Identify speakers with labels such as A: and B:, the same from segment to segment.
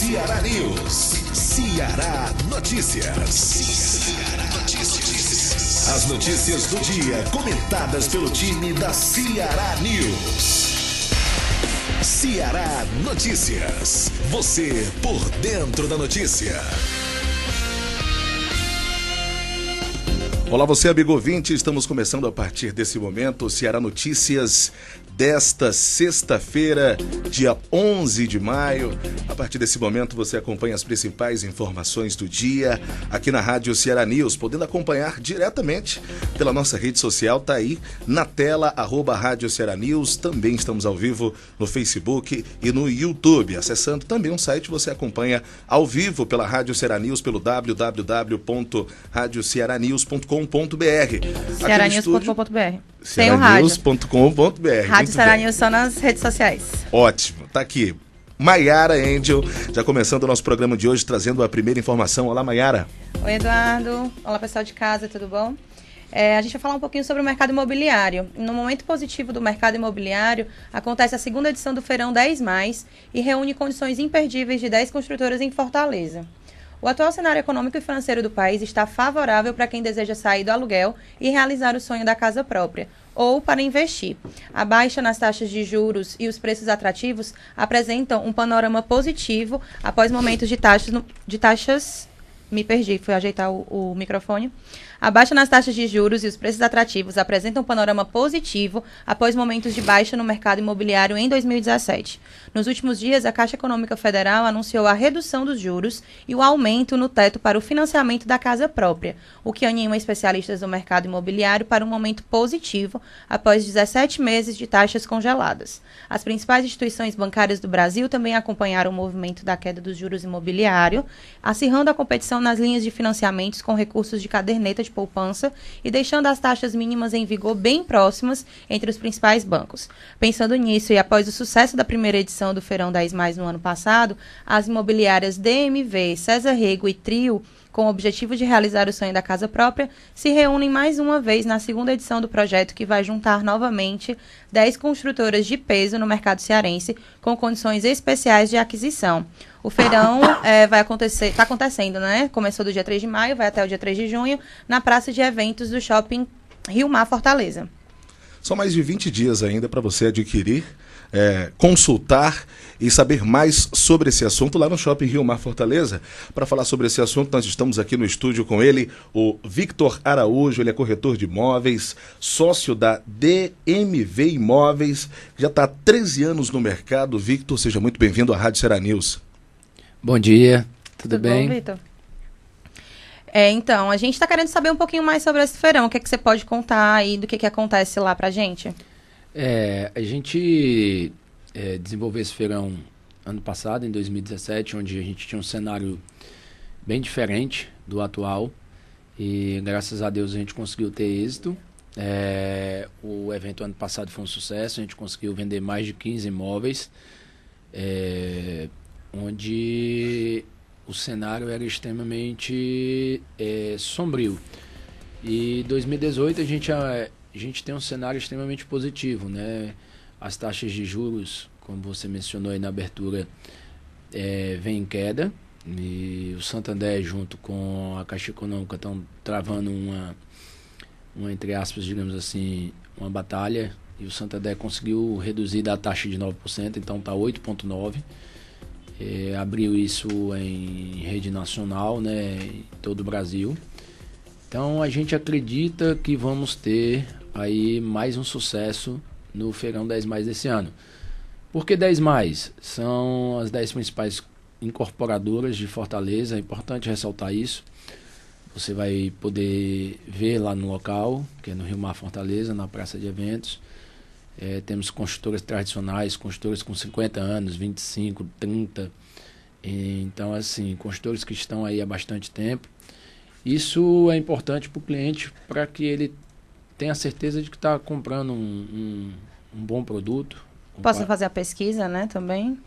A: Ceará News. Ceará Notícias. As notícias do dia comentadas pelo time da Ceará News. Ceará Notícias. Você por dentro da notícia. Olá você, amigo ouvinte, estamos começando a partir desse momento o Ceará Notícias desta sexta-feira, dia 11 de maio. A partir desse momento você acompanha as principais informações do dia aqui na Rádio Ceará News, podendo acompanhar diretamente pela nossa rede social, tá aí na tela, @Rádio Ceará News. Também estamos ao vivo no Facebook e no YouTube. Acessando também um site, você acompanha ao vivo pela Rádio Ceará News, pelo www.radioceranews.com.br.
B: Cearanews.com.br. Tem o rádio. Rádio Ceará News só nas redes sociais.
A: Ótimo, tá aqui. Maiara Angel, já começando o nosso programa de hoje, trazendo a primeira informação. Olá, Maiara.
B: Oi, Eduardo. Olá, pessoal de casa, tudo bom? A gente vai falar um pouquinho sobre o mercado imobiliário. No momento positivo do mercado imobiliário, acontece a segunda edição do Feirão 10+, e reúne condições imperdíveis de 10 construtoras em Fortaleza. O atual cenário econômico e financeiro do país está favorável para quem deseja sair do aluguel e realizar o sonho da casa própria, ou para investir. A baixa nas taxas de juros e os preços atrativos apresentam um panorama positivo após momentos de taxas. Me perdi, fui ajeitar o microfone. A baixa nas taxas de juros e os preços atrativos apresentam um panorama positivo após momentos de baixa no mercado imobiliário em 2017. Nos últimos dias, a Caixa Econômica Federal anunciou a redução dos juros e o aumento no teto para o financiamento da casa própria, o que anima especialistas do mercado imobiliário para um momento positivo após 17 meses de taxas congeladas. As principais instituições bancárias do Brasil também acompanharam o movimento da queda dos juros imobiliários, acirrando a competição nas linhas de financiamentos com recursos de caderneta de poupança e deixando as taxas mínimas em vigor bem próximas entre os principais bancos. Pensando nisso e após o sucesso da primeira edição do Feirão 10+, no ano passado, as imobiliárias DMV, César Rego e Trio, com o objetivo de realizar o sonho da casa própria, se reúnem mais uma vez na segunda edição do projeto, que vai juntar novamente 10 construtoras de peso no mercado cearense com condições especiais de aquisição. O feirão está acontecendo, né? Começou do dia 3 de maio, vai até o dia 3 de junho, na praça de eventos do Shopping Rio Mar Fortaleza.
A: São mais de 20 dias ainda para você adquirir, consultar e saber mais sobre esse assunto lá no Shopping Rio Mar Fortaleza. Para falar sobre esse assunto, nós estamos aqui no estúdio com ele, o Victor Araújo. Ele é corretor de imóveis, sócio da DMV Imóveis, já está há 13 anos no mercado. Victor, seja muito bem-vindo à Rádio Ceará News.
C: Bom dia, tudo bem?
B: Bom, Victor? Então, a gente está querendo saber um pouquinho mais sobre esse feirão. O que é que você pode contar aí do que acontece lá pra gente?
C: A gente desenvolveu esse feirão ano passado, em 2017, onde a gente tinha um cenário bem diferente do atual e graças a Deus a gente conseguiu ter êxito. O evento ano passado foi um sucesso, a gente conseguiu vender mais de 15 imóveis, onde o cenário era extremamente sombrio. E 2018 a gente tem um cenário extremamente positivo, né? As taxas de juros, como você mencionou aí na abertura, vem em queda, e o Santander junto com a Caixa Econômica estão travando uma, entre aspas, digamos assim, uma batalha, e o Santander conseguiu reduzir da taxa de 9%, então está 8,9%. Abriu isso em rede nacional, né, em todo o Brasil. Então a gente acredita que vamos ter aí mais um sucesso no Feirão 10+, desse ano. Por que 10+? São as 10 principais incorporadoras de Fortaleza, é importante ressaltar isso. Você vai poder ver lá no local, que é no Rio Mar Fortaleza, na praça de eventos. Temos construtoras tradicionais, construtoras com 50 anos, 25, 30. Então, assim, construtores que estão aí há bastante tempo. Isso é importante para o cliente, para que ele tenha certeza de que está comprando um bom produto.
B: Posso fazer a pesquisa, né, também?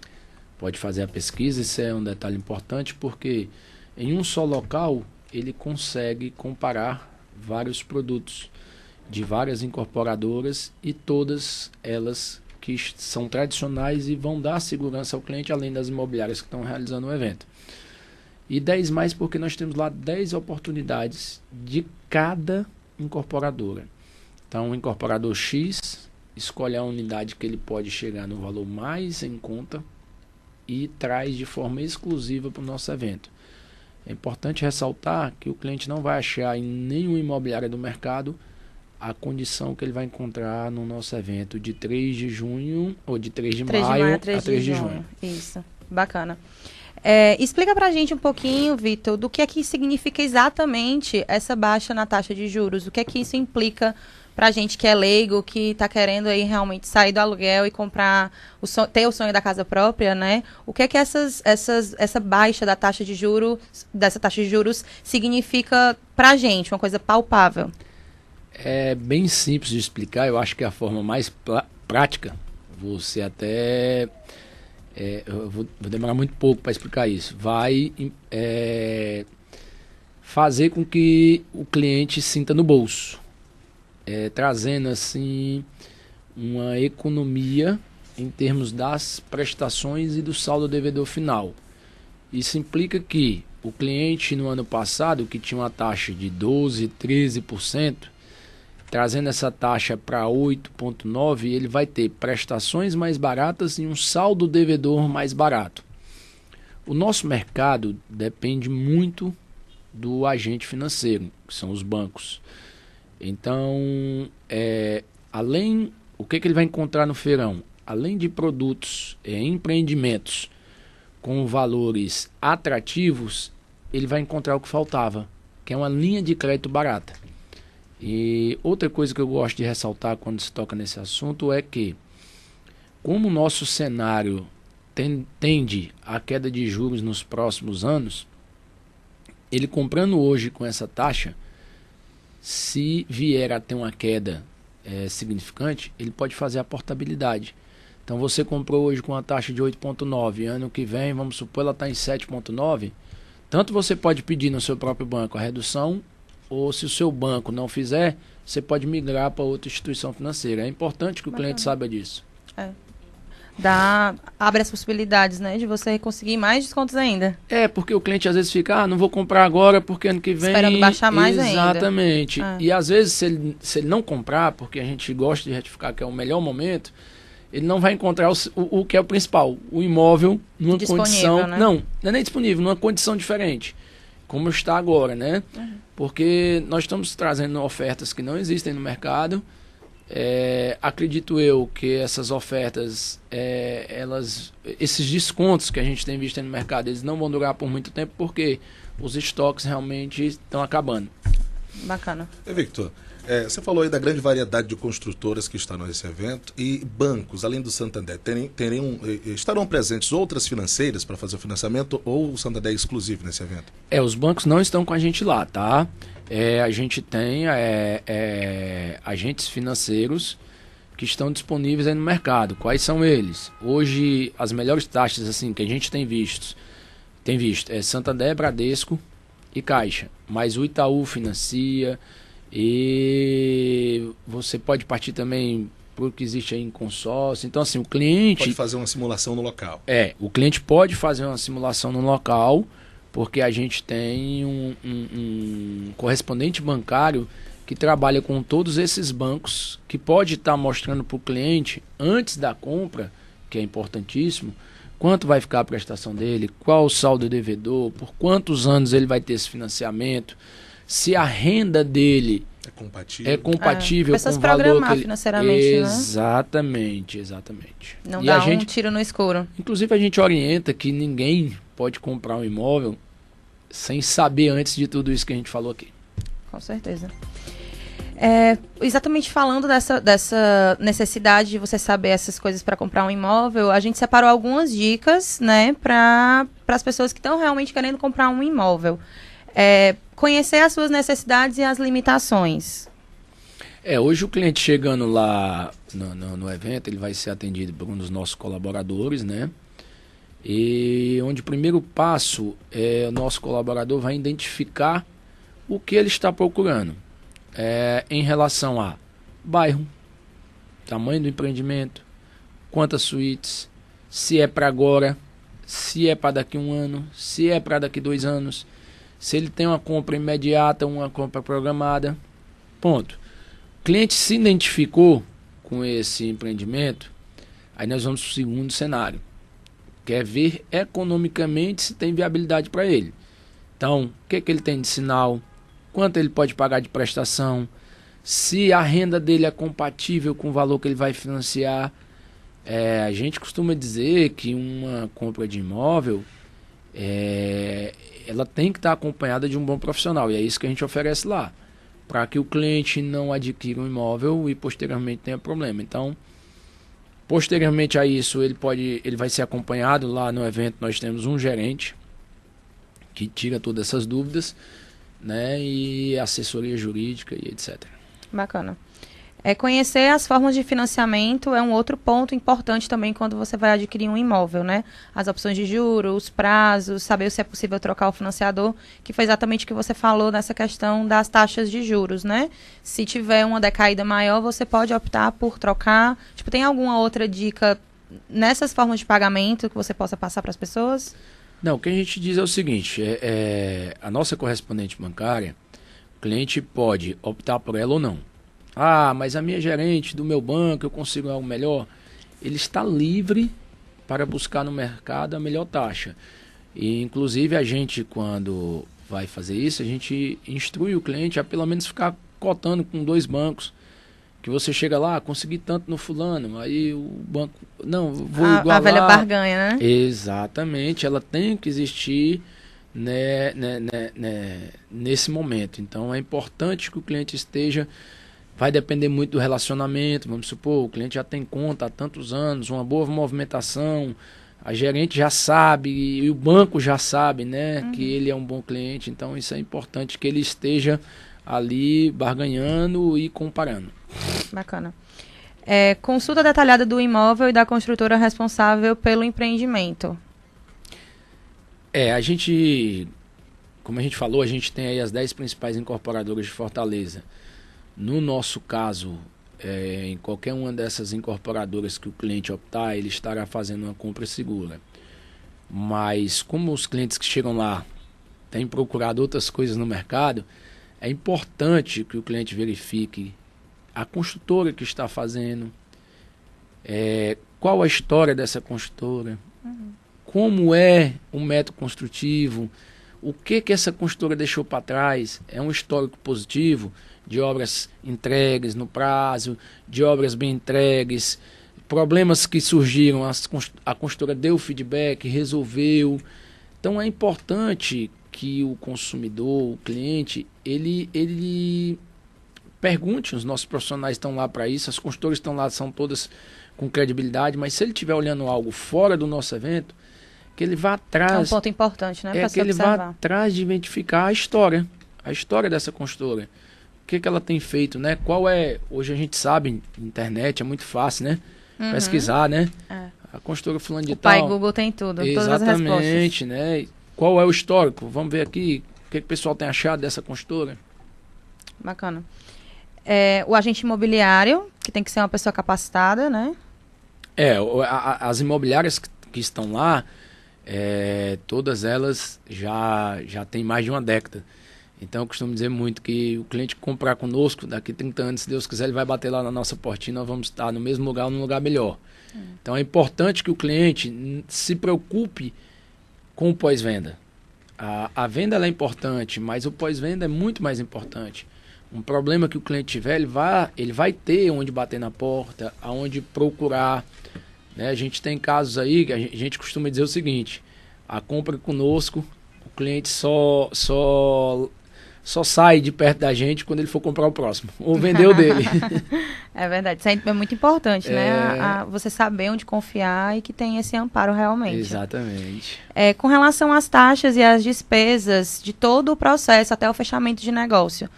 C: Pode fazer a pesquisa, isso é um detalhe importante, porque em um só local ele consegue comparar vários produtos de várias incorporadoras e todas elas que são tradicionais e vão dar segurança ao cliente, além das imobiliárias que estão realizando o evento. E 10 mais porque nós temos lá 10 oportunidades de cada incorporadora. Então, o incorporador X escolhe a unidade que ele pode chegar no valor mais em conta e traz de forma exclusiva para o nosso evento. É importante ressaltar que o cliente não vai achar em nenhuma imobiliária do mercado a condição que ele vai encontrar no nosso evento de 3 de junho, ou de 3 de maio a 3 de junho.
B: Isso, bacana. Explica pra gente um pouquinho, Vitor, do que é que significa exatamente essa baixa na taxa de juros, o que é que isso implica pra gente que é leigo, que está querendo aí realmente sair do aluguel e comprar, ter o sonho da casa própria, né? O que é que essa baixa da taxa de juros, dessa taxa de juros significa pra gente, uma coisa palpável?
C: É bem simples de explicar, eu acho que é a forma mais prática. Você até... eu vou demorar muito pouco para explicar isso. Vai fazer com que o cliente sinta no bolso, trazendo assim uma economia em termos das prestações e do saldo devedor final. Isso implica que o cliente no ano passado, que tinha uma taxa de 12%, 13%, trazendo essa taxa para 8,9%, ele vai ter prestações mais baratas e um saldo devedor mais barato. O nosso mercado depende muito do agente financeiro, que são os bancos. Então, o que ele vai encontrar no feirão? Além de produtos, empreendimentos com valores atrativos, ele vai encontrar o que faltava, que é uma linha de crédito barata. E outra coisa que eu gosto de ressaltar quando se toca nesse assunto é que, como o nosso cenário tende à queda de juros nos próximos anos, ele comprando hoje com essa taxa, se vier a ter uma queda significante, ele pode fazer a portabilidade. Então você comprou hoje com uma taxa de 8,9, ano que vem, vamos supor, ela está em 7,9, tanto você pode pedir no seu próprio banco a redução, ou se o seu banco não fizer, você pode migrar para outra instituição financeira. É importante que o cliente saiba disso.
B: Abre as possibilidades, né, de você conseguir mais descontos ainda.
C: Porque o cliente às vezes fica, não vou comprar agora porque ano que vem...
B: Esperando baixar mais ainda.
C: Exatamente. E às vezes se ele não comprar, porque a gente gosta de retificar que é o melhor momento, ele não vai encontrar o que é o principal, o imóvel numa condição...
B: Né?
C: Não é nem disponível, numa condição diferente, como está agora, né? Porque nós estamos trazendo ofertas que não existem no mercado. Acredito eu que essas ofertas, esses descontos que a gente tem visto no mercado, eles não vão durar por muito tempo, porque os estoques realmente estão acabando.
B: Bacana.
A: Victor, você falou aí da grande variedade de construtoras que estão nesse evento e bancos, além do Santander, estarão presentes outras financeiras para fazer o financiamento ou o Santander é exclusivo nesse evento?
C: Os bancos não estão com a gente lá, tá? A gente tem agentes financeiros que estão disponíveis aí no mercado. Quais são eles? Hoje, as melhores taxas assim, que a gente tem visto é Santander, Bradesco e Caixa. Mas o Itaú financia e você pode partir também para o que existe aí em consórcio. Então, assim, o cliente...
A: Pode fazer uma simulação no local.
C: O cliente pode fazer uma simulação no local, porque a gente tem um correspondente bancário que trabalha com todos esses bancos, que pode estar mostrando para o cliente, antes da compra, que é importantíssimo, quanto vai ficar a prestação dele, qual o saldo devedor, por quantos anos ele vai ter esse financiamento, se a renda dele é compatível com o valor que ele...
B: financeiramente,
C: exatamente.
B: Não dá um tiro no escuro.
C: Inclusive a gente orienta que ninguém pode comprar um imóvel sem saber antes de tudo isso que a gente falou aqui.
B: Com certeza. Exatamente falando dessa necessidade de você saber essas coisas para comprar um imóvel, a gente separou algumas dicas, né, para as pessoas que estão realmente querendo comprar um imóvel. Conhecer as suas necessidades e as limitações.
C: Hoje o cliente chegando lá no evento, ele vai ser atendido por um dos nossos colaboradores, né? E onde o primeiro passo o nosso colaborador vai identificar o que ele está procurando. Em relação a bairro, tamanho do empreendimento, quantas suítes, se é para agora, se é para daqui 1 ano, se é para daqui 2 anos, se ele tem uma compra imediata, uma compra programada. Ponto. O cliente se identificou com esse empreendimento, aí nós vamos para o segundo cenário. Quer ver economicamente se tem viabilidade para ele. Então, o que ele tem de sinal, quanto ele pode pagar de prestação, se a renda dele é compatível com o valor que ele vai financiar. A gente costuma dizer que uma compra de imóvel, ela tem que estar acompanhada de um bom profissional, e é isso que a gente oferece lá, para que o cliente não adquira um imóvel e posteriormente tenha problema. Então, posteriormente a isso, ele vai ser acompanhado. Lá no evento nós temos um gerente que tira todas essas dúvidas, né, e assessoria jurídica e etc.
B: Bacana. Conhecer as formas de financiamento é um outro ponto importante também quando você vai adquirir um imóvel, né? As opções de juros, os prazos, saber se é possível trocar o financiador, que foi exatamente o que você falou nessa questão das taxas de juros, né? Se tiver uma decaída maior, você pode optar por trocar. Tipo, tem alguma outra dica nessas formas de pagamento que você possa passar para as pessoas?
C: Não, o que a gente diz é o seguinte, a nossa correspondente bancária, o cliente pode optar por ela ou não. Ah, mas a minha gerente do meu banco, eu consigo algo melhor. Ele está livre para buscar no mercado a melhor taxa. E, inclusive, a gente, quando vai fazer isso, a gente instrui o cliente a pelo menos ficar cotando com 2 bancos. Que você chega lá, consegui tanto no fulano, aí o banco, não, vou igualar.
B: A velha barganha, né?
C: Exatamente, ela tem que existir, né, nesse momento. Então, é importante que o cliente esteja... Vai depender muito do relacionamento. Vamos supor, o cliente já tem conta há tantos anos, uma boa movimentação, a gerente já sabe e o banco já sabe, né, que ele é um bom cliente. Então isso é importante, que ele esteja ali barganhando e comparando.
B: Bacana. Consulta detalhada do imóvel e da construtora responsável pelo empreendimento.
C: A gente, como a gente falou, a gente tem aí as 10 principais incorporadoras de Fortaleza. No nosso caso, em qualquer uma dessas incorporadoras que o cliente optar, ele estará fazendo uma compra segura. Mas como os clientes que chegam lá têm procurado outras coisas no mercado, é importante que o cliente verifique a construtora que está fazendo, qual a história dessa construtora, como é o método construtivo, o que essa construtora deixou para trás, é um histórico positivo, de obras entregues no prazo, de obras bem entregues, problemas que surgiram, a construtora deu feedback, resolveu. Então é importante que o consumidor, o cliente, ele pergunte, os nossos profissionais estão lá para isso, as construtoras estão lá, são todas com credibilidade, mas se ele estiver olhando algo fora do nosso evento, que ele vá atrás...
B: É um ponto importante, né?
C: Que ele vá atrás de identificar a história dessa construtora. O que ela tem feito, né? Hoje a gente sabe, internet é muito fácil, né? Pesquisar, né? A construtora fulano de tal.
B: O pai Google tem tudo, todas as respostas.
C: Exatamente, né? Qual é o histórico? Vamos ver aqui o que o pessoal tem achado dessa construtora.
B: Bacana. O agente imobiliário, que tem que ser uma pessoa capacitada, né?
C: As imobiliárias que estão lá, todas elas já têm mais de uma década. Então eu costumo dizer muito que o cliente comprar conosco, daqui 30 anos, se Deus quiser, ele vai bater lá na nossa portinha, nós vamos estar no mesmo lugar ou num lugar melhor. Então é importante que o cliente se preocupe com o pós-venda. A venda ela é importante, mas o pós-venda é muito mais importante. Um problema que o cliente tiver, ele vai ter onde bater na porta, aonde procurar. Né? A gente tem casos aí que a gente costuma dizer o seguinte: a compra conosco, o cliente só sai de perto da gente quando ele for comprar o próximo, ou vender o dele.
B: É verdade, isso é muito importante, né? Você saber onde confiar e que tem esse amparo realmente.
C: Exatamente.
B: Com relação às taxas e às despesas de todo o processo até o fechamento de negócio,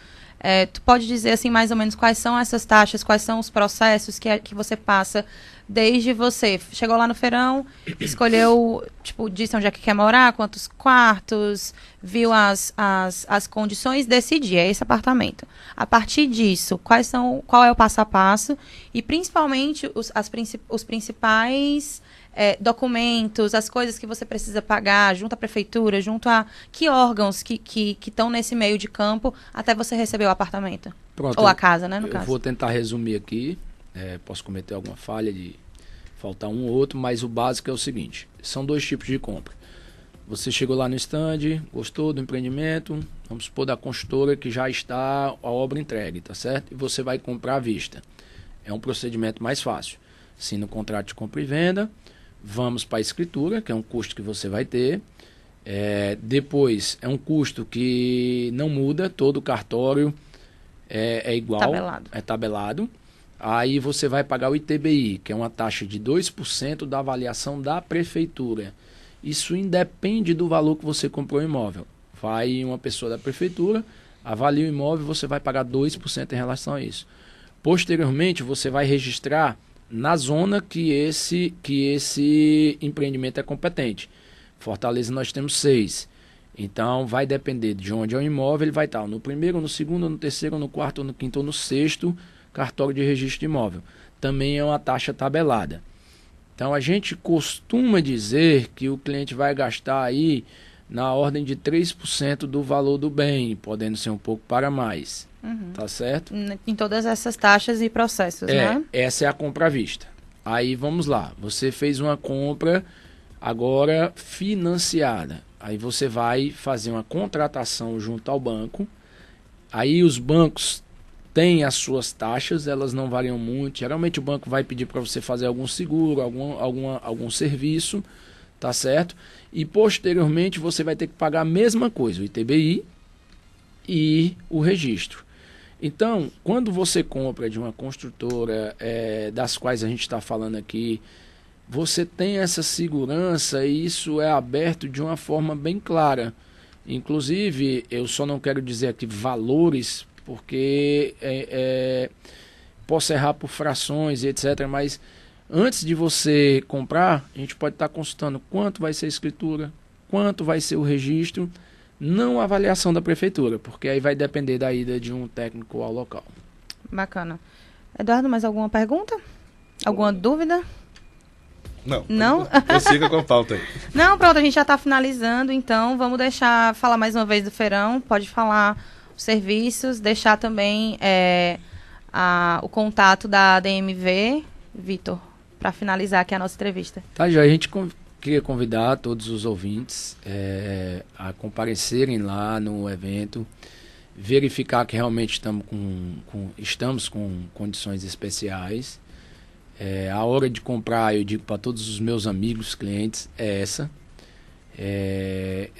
B: Tu pode dizer, assim, mais ou menos quais são essas taxas, quais são os processos que você passa desde você chegou lá no feirão, escolheu, tipo, disse onde é que quer morar, quantos quartos, viu as condições, decidir, é esse apartamento. A partir disso, qual é o passo a passo e, principalmente, os principais documentos, as coisas que você precisa pagar junto à prefeitura, junto a que órgãos que estão nesse meio de campo até você receber o apartamento.
C: Pronto,
B: ou a casa, né, no
C: eu
B: caso.
C: Vou tentar resumir aqui, posso cometer alguma falha de faltar um ou outro, mas o básico é o seguinte, são 2 tipos de compra. Você chegou lá no stand, gostou do empreendimento, vamos supor da construtora que já está a obra entregue, tá certo? E você vai comprar à vista. É um procedimento mais fácil. Assina o contrato de compra e venda, vamos para a escritura, que é um custo que você vai ter. Depois, é um custo que não muda, todo o cartório é igual, é tabelado. Aí você vai pagar o ITBI, que é uma taxa de 2% da avaliação da prefeitura. Isso independe do valor que você comprou o imóvel. Vai uma pessoa da prefeitura, avalia o imóvel, você vai pagar 2% em relação a isso. Posteriormente, você vai registrar na zona que esse empreendimento é competente. Fortaleza nós temos 6. Então, vai depender de onde é o imóvel, ele vai estar no primeiro, no segundo, no terceiro, no quarto, no quinto ou no sexto cartório de registro de imóvel. Também é uma taxa tabelada. Então, a gente costuma dizer que o cliente vai gastar aí na ordem de 3% do valor do bem, podendo ser um pouco para mais. Tá certo?
B: Em todas essas taxas e processos, né?
C: Essa é a compra à vista. Aí, vamos lá. Você fez uma compra agora financiada. Aí você vai fazer uma contratação junto ao banco. Aí os bancos têm as suas taxas, elas não variam muito. Geralmente o banco vai pedir para você fazer algum seguro, algum serviço, tá certo? E posteriormente você vai ter que pagar a mesma coisa, o ITBI e o registro. Então, quando você compra de uma construtora, das quais a gente está falando aqui, você tem essa segurança e isso é aberto de uma forma bem clara. Inclusive, eu só não quero dizer aqui valores, porque posso errar por frações e etc. Mas antes de você comprar, a gente pode estar consultando quanto vai ser a escritura, quanto vai ser o registro, não a avaliação da prefeitura, porque aí vai depender da ida de um técnico ao local.
B: Bacana. Eduardo, mais alguma pergunta? Alguma dúvida?
A: Não? Prossiga com a pauta aí.
B: Não, pronto, a gente já está finalizando, então vamos deixar falar mais uma vez do feirão, pode falar os serviços, deixar também o contato da DMV, Vitor, para finalizar aqui a nossa entrevista.
C: Tá, já a gente queria convidar todos os ouvintes a comparecerem lá no evento, verificar que realmente estamos com condições especiais. A hora de comprar, eu digo para todos os meus amigos, clientes, é essa.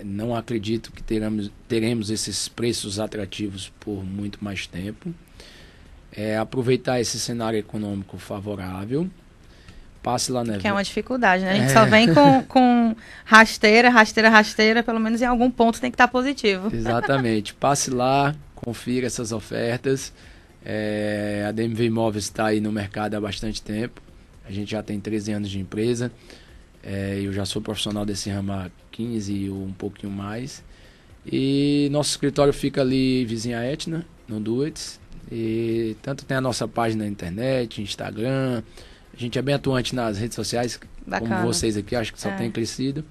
C: Não acredito que teremos esses preços atrativos por muito mais tempo. Aproveitar esse cenário econômico favorável. Passe lá na...
B: Que é uma dificuldade, né? A gente só vem com rasteira, pelo menos em algum ponto tem que estar positivo.
C: Exatamente. Passe lá, confira essas ofertas. A DMV Imóveis está aí no mercado há bastante tempo. A gente já tem 13 anos de empresa. Eu já sou profissional desse ramo há 15 ou um pouquinho mais. E nosso escritório fica ali vizinha à Etna, no Duets. E tanto tem a nossa página na internet, Instagram. A gente é bem atuante nas redes sociais,
B: Bacana.
C: como vocês aqui, acho que só tem crescido.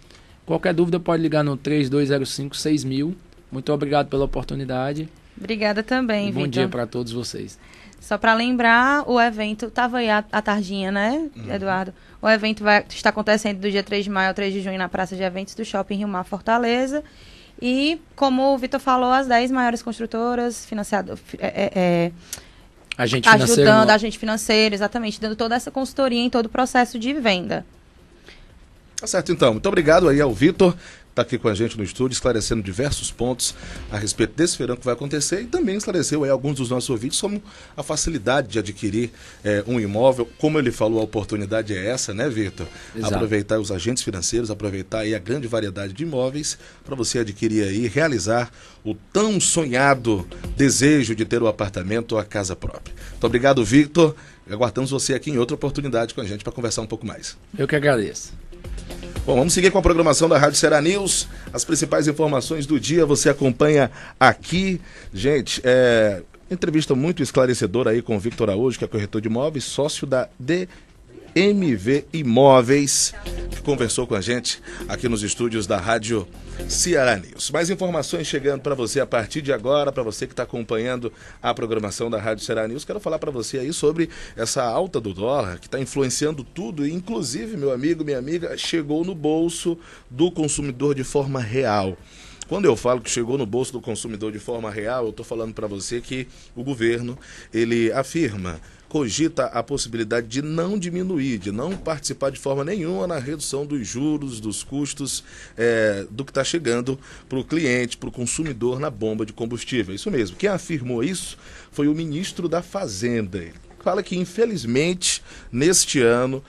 C: Qualquer dúvida pode ligar no 3205-6000. Muito obrigado pela oportunidade.
B: Obrigada também, Vitor.
C: Bom dia para todos vocês.
B: Só para lembrar, o evento estava aí à tardinha, né, Eduardo? O evento está acontecendo do dia 3 de maio ao 3 de junho na Praça de Eventos do Shopping Rio Mar Fortaleza. E, como o Vitor falou, as 10 maiores construtoras, ajudando a agente financeiro, exatamente, dando toda essa consultoria em todo o processo de venda.
A: Tá certo, então. Muito obrigado aí ao Vitor está aqui com a gente no estúdio, esclarecendo diversos pontos a respeito desse feirão que vai acontecer e também esclareceu aí alguns dos nossos ouvintes como a facilidade de adquirir um imóvel. Como ele falou, a oportunidade é essa, né, Vitor?
C: Exato.
A: Aproveitar os agentes financeiros, aproveitar aí a grande variedade de imóveis para você adquirir aí e realizar o tão sonhado desejo de ter o apartamento ou a casa própria. Muito obrigado, Victor. Aguardamos você aqui em outra oportunidade com a gente para conversar um pouco mais.
C: Eu que agradeço.
A: Bom, vamos seguir com a programação da Rádio Ceará News. As principais informações do dia você acompanha aqui. Gente, entrevista muito esclarecedora aí com o Victor Araújo, que é corretor de imóveis, sócio da DMV Imóveis, que conversou com a gente aqui nos estúdios da Rádio Ceará News. Mais informações chegando para você a partir de agora, para você que está acompanhando a programação da Rádio Ceará News. Quero falar para você aí sobre essa alta do dólar que está influenciando tudo, e inclusive, meu amigo, minha amiga, chegou no bolso do consumidor de forma real. Quando eu falo que chegou no bolso do consumidor de forma real, eu estou falando para você que o governo, ele cogita a possibilidade de não diminuir, de não participar de forma nenhuma na redução dos juros, dos custos do que está chegando para o cliente, para o consumidor na bomba de combustível. Isso mesmo. Quem afirmou isso foi o ministro da Fazenda. Ele fala que, infelizmente, neste ano,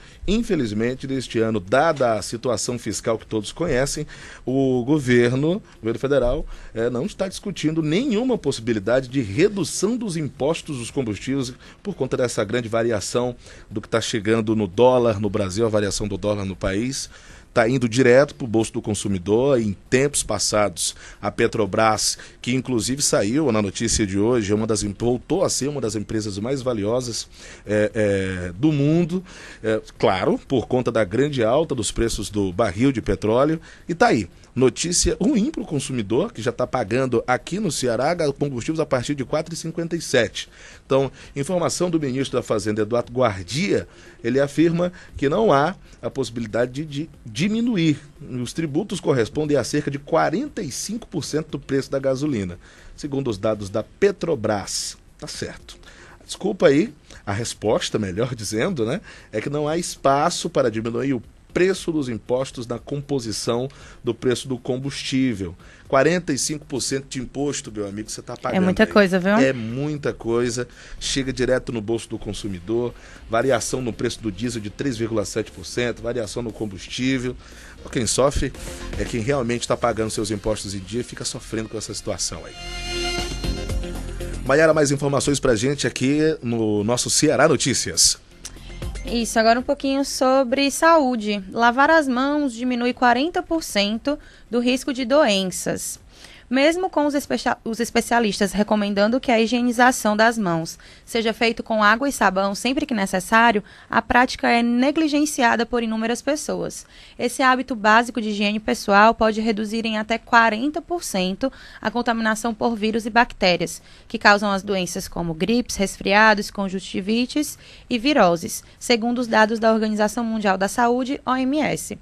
A: dada a situação fiscal que todos conhecem, o governo federal não está discutindo nenhuma possibilidade de redução dos impostos dos combustíveis por conta dessa grande variação do que está chegando no dólar no Brasil, a variação do dólar no país. Está indo direto para o bolso do consumidor. Em tempos passados, a Petrobras, que inclusive saiu na notícia de hoje, voltou a ser uma das empresas mais valiosas do mundo, claro, por conta da grande alta dos preços do barril de petróleo. E está aí, notícia ruim para o consumidor, que já está pagando aqui no Ceará combustíveis a partir de R$ 4,57. Então, informação do ministro da Fazenda, Eduardo Guardia, ele afirma que não há a possibilidade de diminuir. Os tributos correspondem a cerca de 45% do preço da gasolina, segundo os dados da Petrobras. Tá certo. Desculpa aí, a resposta, melhor dizendo, né, é que não há espaço para diminuir o preço dos impostos na composição do preço do combustível. 45% de imposto, meu amigo, você está pagando.
B: É muita coisa, viu?
A: É muita coisa. Chega direto no bolso do consumidor. Variação no preço do diesel de 3,7%, variação no combustível. Quem sofre é quem realmente está pagando seus impostos em dia e fica sofrendo com essa situação aí. Maiara, mais informações pra gente aqui no nosso Ceará Notícias.
B: Isso, agora um pouquinho sobre saúde. Lavar as mãos diminui 40% do risco de doenças. Mesmo com os especialistas recomendando que a higienização das mãos seja feita com água e sabão sempre que necessário, a prática é negligenciada por inúmeras pessoas. Esse hábito básico de higiene pessoal pode reduzir em até 40% a contaminação por vírus e bactérias, que causam as doenças como gripes, resfriados, conjuntivites e viroses, segundo os dados da Organização Mundial da Saúde, OMS.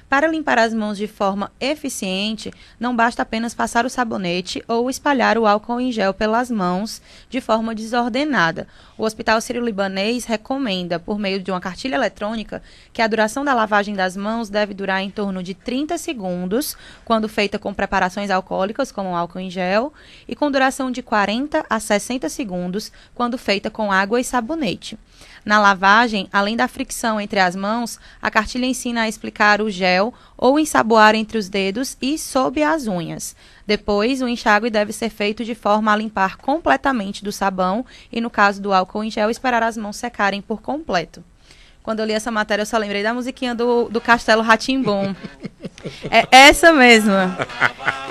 B: Para limpar as mãos de forma eficiente, não basta apenas passar o sabonete ou espalhar o álcool em gel pelas mãos de forma desordenada. O Hospital Sírio-Libanês recomenda, por meio de uma cartilha eletrônica, que a duração da lavagem das mãos deve durar em torno de 30 segundos, quando feita com preparações alcoólicas, como álcool em gel, e com duração de 40 a 60 segundos, quando feita com água e sabonete. Na lavagem, além da fricção entre as mãos, a cartilha ensina a explicar o gel ou ensaboar entre os dedos e sob as unhas. Depois, o enxágue deve ser feito de forma a limpar completamente do sabão e, no caso do álcool em gel, esperar as mãos secarem por completo. Quando eu li essa matéria, eu só lembrei da musiquinha do Castelo Rá-Tim-Bum. É essa mesmo.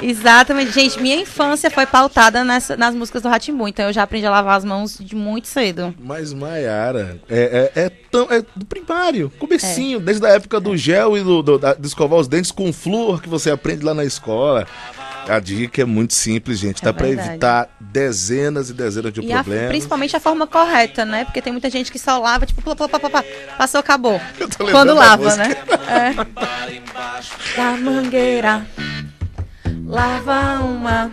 B: Exatamente. Gente, minha infância foi pautada nas músicas do Rá-Tim-Bum, então eu já aprendi a lavar as mãos de muito cedo.
A: Mas, Maiara, é do primário, comecinho, desde a época do gel e de escovar os dentes com flúor que você aprende lá na escola. A dica é muito simples, gente. Dá para evitar dezenas e dezenas de problemas.
B: Principalmente a forma correta, né? Porque tem muita gente que só lava, tipo, passou, acabou.
A: Quando
B: lava, né? Da mangueira, lava uma,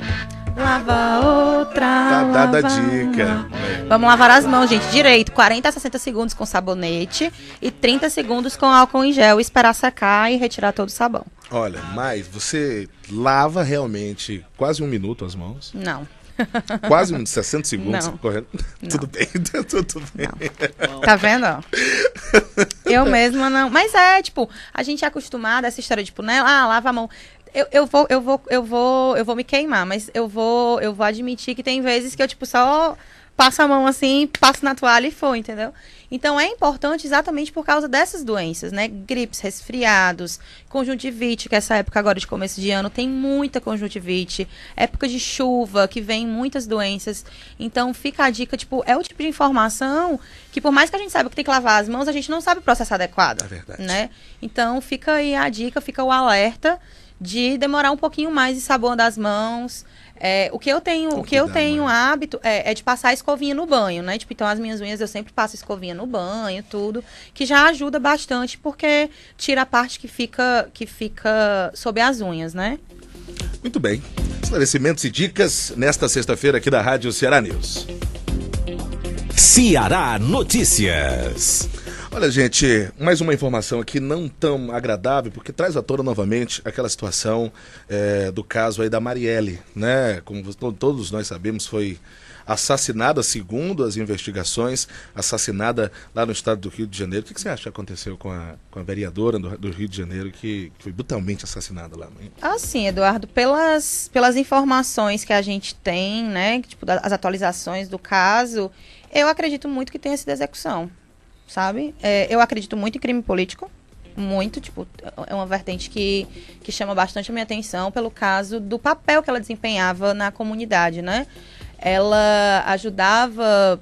B: lava outra.
A: Tá dada a dica.
B: Vamos lavar as mãos, gente, direito. 40 a 60 segundos com sabonete e 30 segundos com álcool em gel. Esperar secar e retirar todo o sabão.
A: Olha, mas você lava realmente quase 1 minuto as mãos?
B: Não.
A: Quase uns 60 segundos
B: Não.
A: correndo?
B: Não.
A: Tudo bem, tudo bem.
B: Não. Tá vendo? Ó? Eu mesma não. Mas tipo, a gente é acostumada a essa história, tipo, né? Ah, lava a mão. Eu vou me queimar, mas eu vou admitir que tem vezes que eu, tipo, só passo a mão assim, passo na toalha e foi, entendeu? Então é importante exatamente por causa dessas doenças, né? Gripes, resfriados, conjuntivite, que essa época agora de começo de ano tem muita conjuntivite, época de chuva, que vem muitas doenças. Então fica a dica, tipo, é o tipo de informação que por mais que a gente saiba que tem que lavar as mãos, a gente não sabe o processo adequado.
A: É verdade.
B: Né? Então fica aí a dica, fica o alerta de demorar um pouquinho mais de sabão das mãos. O que eu tenho hábito é de passar a escovinha no banho, né? Tipo, então as minhas unhas eu sempre passo escovinha no banho, tudo, que já ajuda bastante porque tira a parte que fica sob as unhas, né?
A: Muito bem. Esclarecimentos e dicas nesta sexta-feira aqui da Rádio Ceará News.
D: Ceará Notícias.
A: Olha, gente, mais uma informação aqui não tão agradável, porque traz à tona novamente aquela situação do caso aí da Marielle, né? Como todos nós sabemos, foi assassinada, segundo as investigações, assassinada lá no estado do Rio de Janeiro. O que você acha que aconteceu com a vereadora do Rio de Janeiro que foi brutalmente assassinada lá?
B: Assim, Eduardo, pelas informações que a gente tem, né? Tipo, as atualizações do caso, eu acredito muito que tenha sido execução. Sabe? Eu acredito muito em crime político, muito, tipo, é uma vertente que chama bastante a minha atenção pelo caso do papel que ela desempenhava na comunidade, né? Ela ajudava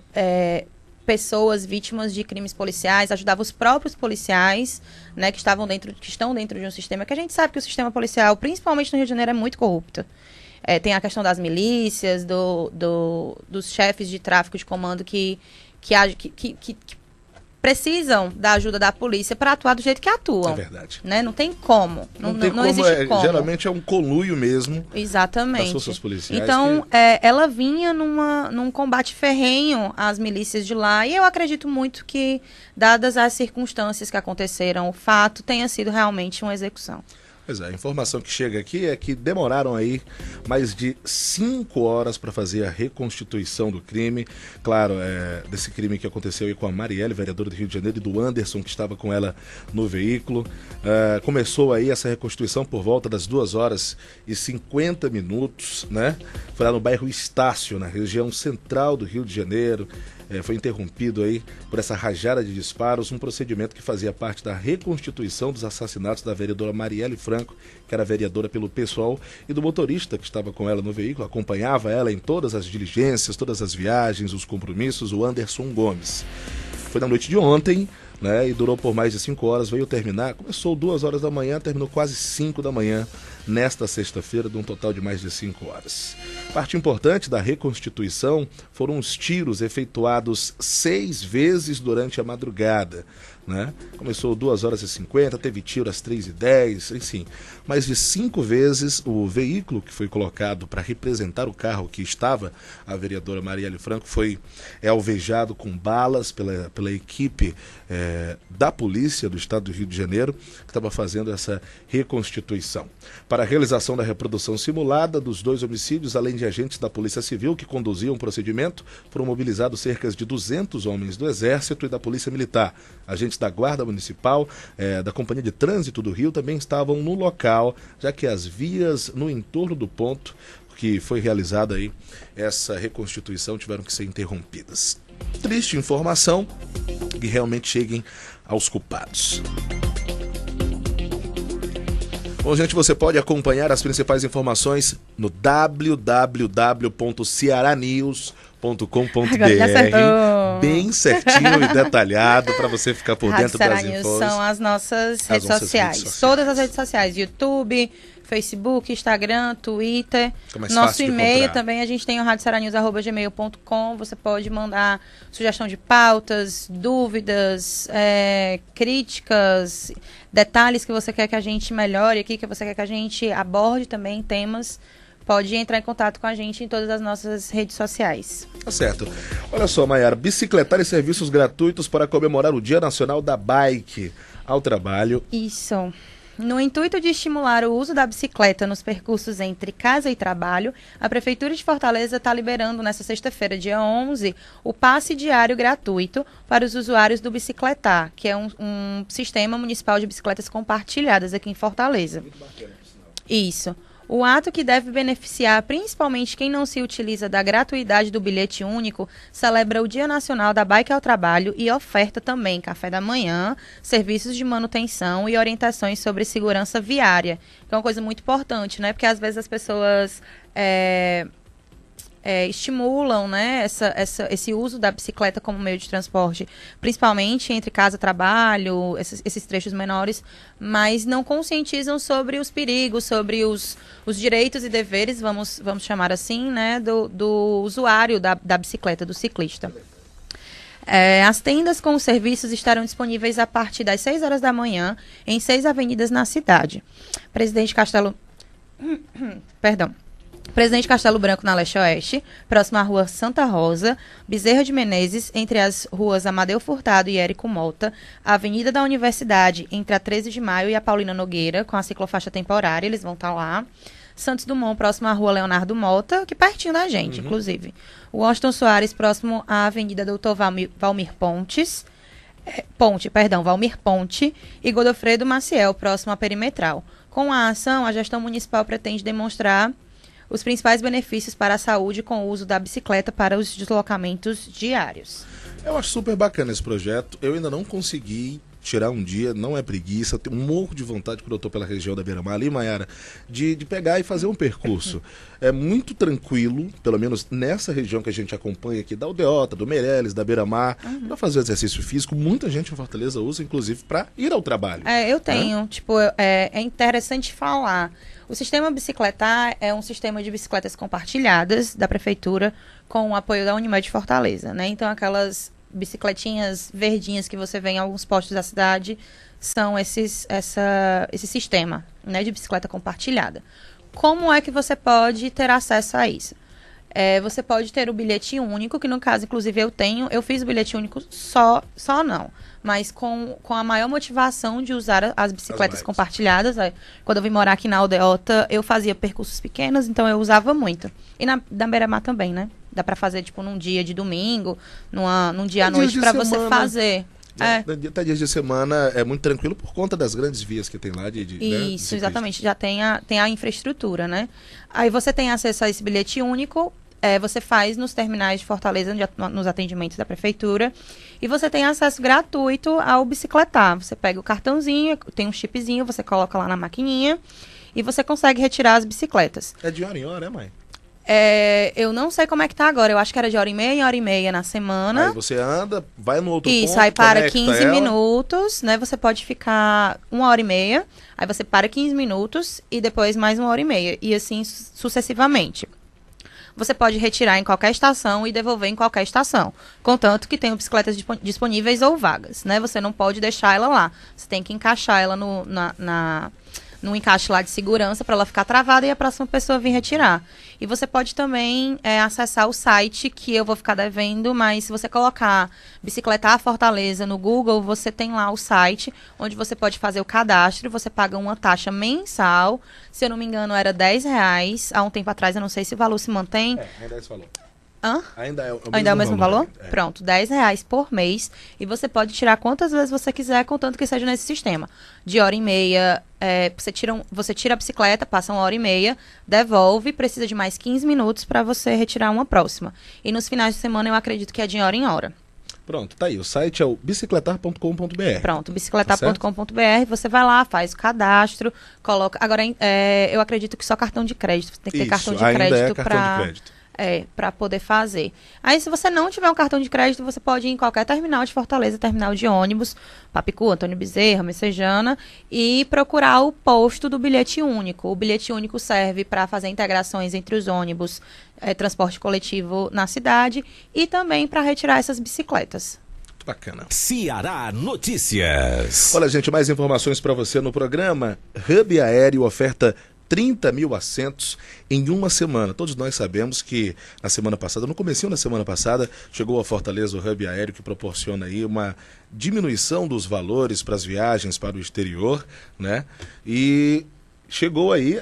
B: pessoas vítimas de crimes policiais, ajudava os próprios policiais, né, que estão dentro de um sistema, que a gente sabe que o sistema policial, principalmente no Rio de Janeiro, é muito corrupto. Tem a questão das milícias, dos chefes de tráfico de comando que precisam da ajuda da polícia para atuar do jeito que atuam.
A: É verdade.
B: Né? Não tem como. Não existe como.
A: Geralmente é um conluio mesmo.
B: Exatamente.
A: Das forças policiais.
B: Então, ela vinha num combate ferrenho às milícias de lá, e eu acredito muito que, dadas as circunstâncias que aconteceram, o fato tenha sido realmente uma execução.
A: Pois é, a informação que chega aqui é que demoraram aí mais de 5 horas para fazer a reconstituição do crime. Claro, desse crime que aconteceu aí com a Marielle, vereadora do Rio de Janeiro, e do Anderson, que estava com ela no veículo. Começou aí essa reconstituição por volta das 2h50, né? Foi lá no bairro Estácio, na região central do Rio de Janeiro. Foi interrompido aí por essa rajada de disparos, um procedimento que fazia parte da reconstituição dos assassinatos da vereadora Marielle Franco, que era vereadora pelo PSOL, e do motorista que estava com ela no veículo, acompanhava ela em todas as diligências, todas as viagens, os compromissos, o Anderson Gomes. Foi na noite de ontem, né, e durou por mais de 5 horas, veio terminar, começou 2 horas da manhã, terminou quase 5 da manhã, nesta sexta-feira, de um total de mais de 5 horas. Parte importante da reconstituição foram os tiros efetuados 6 vezes durante a madrugada, né? Começou 2h50, teve tiro às 3h10, enfim. Mais de 5 vezes o veículo que foi colocado para representar o carro que estava a vereadora Marielle Franco foi alvejado com balas pela equipe da polícia do estado do Rio de Janeiro, que estava fazendo essa reconstituição. Para a realização da reprodução simulada dos 2 homicídios, além de agentes da Polícia Civil que conduziam o procedimento, foram mobilizados cerca de 200 homens do Exército e da Polícia Militar. Agentes da Guarda Municipal, da Companhia de Trânsito do Rio também estavam no local, já que as vias no entorno do ponto que foi realizada aí essa reconstituição tiveram que ser interrompidas. Triste informação, que realmente cheguem aos culpados. Bom, gente, você pode acompanhar as principais informações no www.cearanews.com.br, bem certinho e detalhado para você ficar por dentro das informações.
B: São as nossas redes sociais. Todas as redes sociais, YouTube, Facebook, Instagram, Twitter. Nosso e-mail também, a gente tem o radiocearanews@gmail.com. Você pode mandar sugestão de pautas, dúvidas, críticas, detalhes que você quer que a gente melhore aqui, que você quer que a gente aborde também, temas. Pode entrar em contato com a gente em todas as nossas redes sociais.
A: Tá certo. Olha só, Maiara, bicicletar e serviços gratuitos para comemorar o Dia Nacional da Bike ao Trabalho.
B: Isso. No intuito de estimular o uso da bicicleta nos percursos entre casa e trabalho, a Prefeitura de Fortaleza está liberando nesta sexta-feira, dia 11, o passe diário gratuito para os usuários do Bicicletar, que é um sistema municipal de bicicletas compartilhadas aqui em Fortaleza.
A: Muito bacana, por sinal.
B: Isso. O ato, que deve beneficiar principalmente quem não se utiliza da gratuidade do bilhete único, celebra o Dia Nacional da Bike ao Trabalho e oferta também café da manhã, serviços de manutenção e orientações sobre segurança viária, que é uma coisa muito importante, né? Porque às vezes as pessoas estimulam, né, esse uso da bicicleta como meio de transporte, principalmente entre casa e trabalho, esses trechos menores, mas não conscientizam sobre os perigos, sobre os direitos e deveres, vamos chamar assim, né, do usuário da bicicleta, do ciclista. As tendas com os serviços estarão disponíveis a partir das 6 horas da manhã em 6 avenidas na cidade. Presidente Castelo Branco, na Leste-Oeste, próximo à Rua Santa Rosa, Bezerra de Menezes, entre as ruas Amadeu Furtado e Érico Mota, a Avenida da Universidade, entre a 13 de Maio e a Paulina Nogueira, com a ciclofaixa temporária, eles vão estar lá. Santos Dumont, próximo à Rua Leonardo Mota, que pertinho da gente, inclusive. Washington Soares, próximo à Avenida Doutor Valmir Ponte, e Godofredo Maciel, próximo à Perimetral. Com a ação, a gestão municipal pretende demonstrar os principais benefícios para a saúde com o uso da bicicleta para os deslocamentos diários.
A: Eu acho super bacana esse projeto. Eu ainda não consegui tirar um dia, não é preguiça. Eu tenho um morro de vontade, quando eu estou pela região da Beira-Mar ali, Mayara, de pegar e fazer um percurso. É muito tranquilo, pelo menos nessa região que a gente acompanha aqui, da Aldeota, do Meireles, da Beira-Mar, para fazer exercício físico. Muita gente em Fortaleza usa, inclusive, para ir ao trabalho.
B: Eu tenho. É interessante falar. O sistema Bicicletar é um sistema de bicicletas compartilhadas da Prefeitura com o apoio da Unimed Fortaleza, né? Então, aquelas bicicletinhas verdinhas que você vê em alguns postos da cidade são esse sistema, né, de bicicleta compartilhada. Como é que você pode ter acesso a isso? Você pode ter o bilhete único, que no caso, inclusive, eu fiz o bilhete único só não, mas com a maior motivação de usar as bicicletas compartilhadas. Quando eu vim morar aqui na Aldeota, eu fazia percursos pequenos, então eu usava muito. E na Beira-Mar também, né? Dá pra fazer, tipo, num dia de domingo, num dia à noite, pra você fazer.
A: Até dias de semana é muito tranquilo por conta das grandes vias que tem lá
B: Isso, né, exatamente. Já tem a infraestrutura, né? Aí você tem acesso a esse bilhete único, você faz nos terminais de Fortaleza, nos atendimentos da Prefeitura, e você tem acesso gratuito ao Bicicletar. Você pega o cartãozinho, tem um chipzinho, você coloca lá na maquininha, e você consegue retirar as bicicletas.
A: É de hora em hora, mãe?
B: Eu não sei como é que tá agora. Eu acho que era de hora e meia na semana.
A: Aí você anda, vai no outro
B: ponto,
A: aí
B: para 15 minutos, né? Você pode ficar 1h30, aí você para 15 minutos e depois mais 1h30. E assim sucessivamente. Você pode retirar em qualquer estação e devolver em qualquer estação. Contanto que tenham bicicletas disponíveis ou vagas, né? Você não pode deixar ela lá. Você tem que encaixar ela num encaixe lá de segurança para ela ficar travada e a próxima pessoa vir retirar. E você pode também acessar o site, que eu vou ficar devendo, mas se você colocar Bicicletar Fortaleza no Google, você tem lá o site onde você pode fazer o cadastro, você paga uma taxa mensal, se eu não me engano era R$10, há um tempo atrás, eu não sei se o valor se mantém.
A: Ainda é esse valor.
B: Hã?
A: Ainda
B: é o mesmo valor? Pronto, R$10 por mês. E você pode tirar quantas vezes você quiser, contanto que seja nesse sistema. De hora e meia, você tira a bicicleta, passa 1h30, devolve, precisa de mais 15 minutos para você retirar uma próxima. E nos finais de semana eu acredito que é de hora em hora.
A: Pronto, tá aí. O site é o bicicletar.com.br.
B: Pronto, bicicletar.com.br. Você vai lá, faz o cadastro, coloca. Agora, eu acredito que só cartão de crédito. Você tem que ter cartão de crédito para poder fazer. Aí, se você não tiver um cartão de crédito, você pode ir em qualquer terminal de Fortaleza, terminal de ônibus, Papicu, Antônio Bezerra, Messejana, e procurar o posto do bilhete único. O bilhete único serve para fazer integrações entre os ônibus, transporte coletivo na cidade, e também para retirar essas bicicletas.
A: Bacana.
D: Ceará Notícias.
A: Olha, gente, mais informações para você no programa. Hub Aéreo oferta 30 mil assentos em uma semana. Todos nós sabemos que na semana passada, no comecinho da semana passada, chegou a Fortaleza o hub aéreo que proporciona aí uma diminuição dos valores para as viagens para o exterior, né? E chegou aí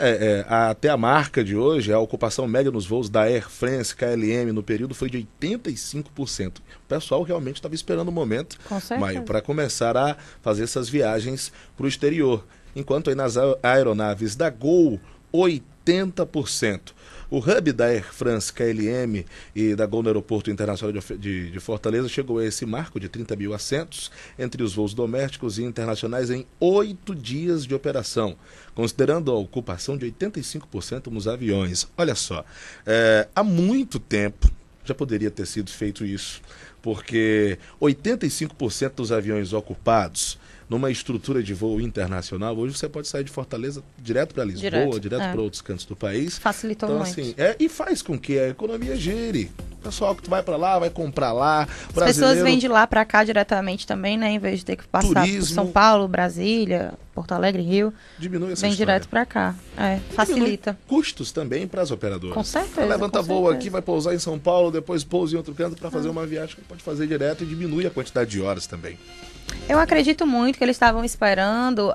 A: até a marca de hoje, a ocupação média nos voos da Air France, KLM, no período foi de 85%. O pessoal realmente estava esperando o momento, maio, para começar a fazer essas viagens para o exterior. Enquanto aí nas aeronaves da Gol, 80%. O hub da Air France, KLM e da Gol no Aeroporto Internacional de Fortaleza chegou a esse marco de 30 mil assentos entre os voos domésticos e internacionais em 8 dias de operação, considerando a ocupação de 85% nos aviões. Olha só, há muito tempo já poderia ter sido feito isso, porque 85% dos aviões ocupados numa estrutura de voo internacional, hoje você pode sair de Fortaleza direto para Lisboa, direto para outros cantos do país.
B: Facilitou
A: então,
B: muito.
A: Assim, e faz com que a economia gire. O pessoal que vai para lá, vai comprar lá.
B: As pessoas vêm de lá para cá diretamente também, né? Em vez de ter que passar por São Paulo, Brasília, Porto Alegre, Rio.
A: Diminui essa
B: Vem
A: história.
B: Direto para cá. Facilita.
A: Diminui custos também para as operadoras.
B: Com certeza.
A: Levanta voo aqui, vai pousar em São Paulo, depois pousa em outro canto para fazer uma viagem que pode fazer direto e diminui a quantidade de horas também.
B: Eu acredito muito que eles estavam esperando